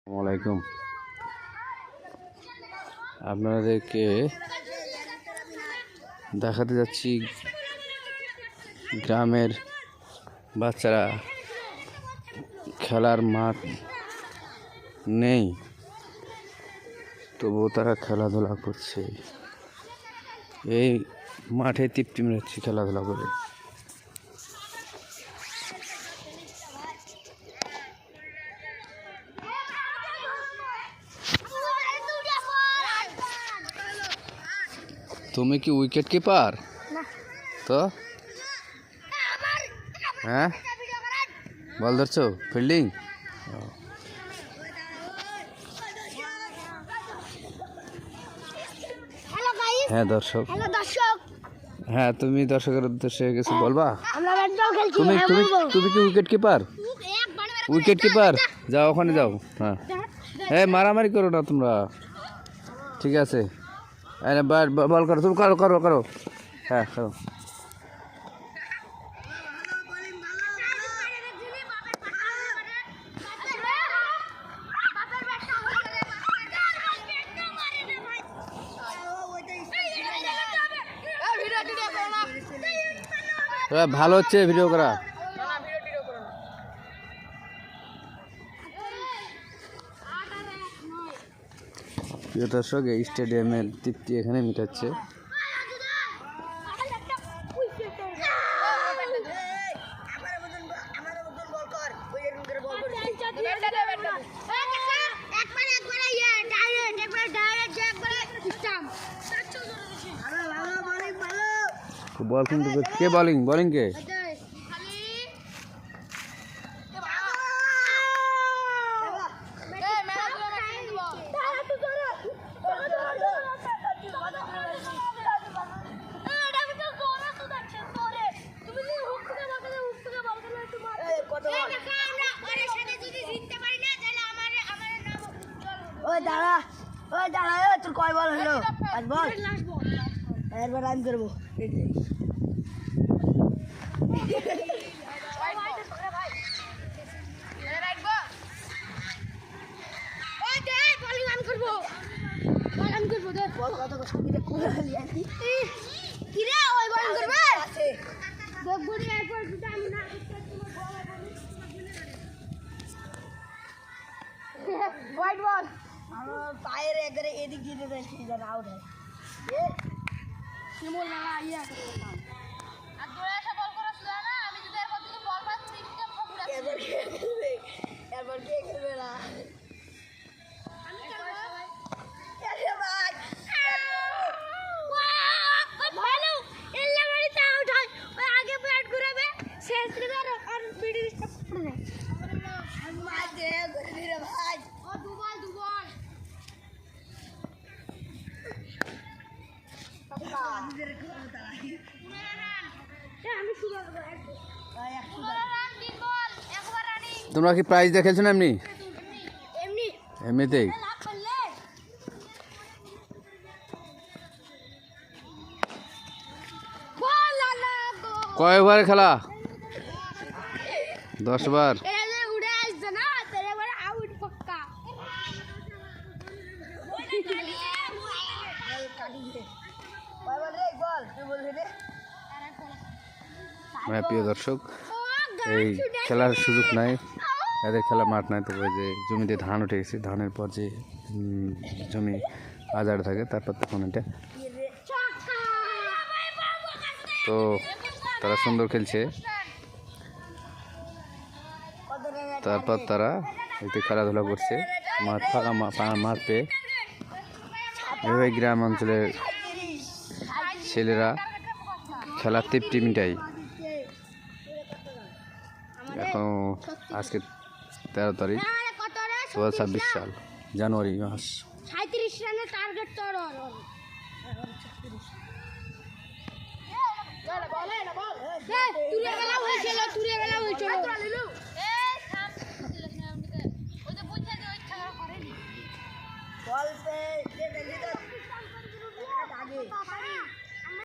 আসসালামাইকুম। আপনাদেরকে দেখাতে যাচ্ছি গ্রামের বাচ্চারা খেলার মাঠ নেই, তবুও তারা খেলাধুলা করছে। এই মাঠে তৃপ্তি মেরেছে খেলাধুলা করে। তুমি কি উইকেট কিপার? তো হ্যাঁ, বল ধরছো, ফিল্ডিং। হ্যাঁ দর্শক, হ্যাঁ তুমি দর্শকের উদ্দেশ্যে কিছু বলবা? তুমি তুমি তুমি কি উইকেট কিপার? উইকেট কিপার, যাও ওখানে যাও। হ্যাঁ হ্যাঁ, মারামারি করো না তোমরা, ঠিক আছে? বল করো, তুমি করো করো করো। হ্যাঁ করো। ভালো হচ্ছে ভিডিও করা। প্রিয় দর্শক, এই স্টেডিয়ামের তৃপ্তি এখানে মিটাচ্ছে। বল কিন্তু কে বোলিং কে? তোর কয় বল হলো? 5 বল। এরপর রান করবো। হোয়াইট বল পায়ের একবারে এদিক দিয়ে আউট হয়। এবার কে খেলবে না? তোমরা কি প্রাইজ দিয়ে খেলছো না এমনি? এমনিতেই কয় ওভারে খেলা? 10 বার। প্রিয় দর্শক, এই খেলার সুযোগ নাই, এদের খেলা মাঠ নাই। তবে যে জমিতে ধান উঠে গেছে, ধানের পর যে জমি আজাড় থাকে, তারপর তখন এটা তো তারা সুন্দর খেলছে। তারপর তারা এতে খেলাধুলা করছে, মাঠ ফাঁকা মাঠ পেয়ে। এভাবে গ্রাম অঞ্চলের ছেলেরা খেলার তৃপ্তি মিটাই। এখন আজকে 13 তারিখ 2026 সাল, জানুয়ারি মাস। 37 রানের টার্গেট তোর।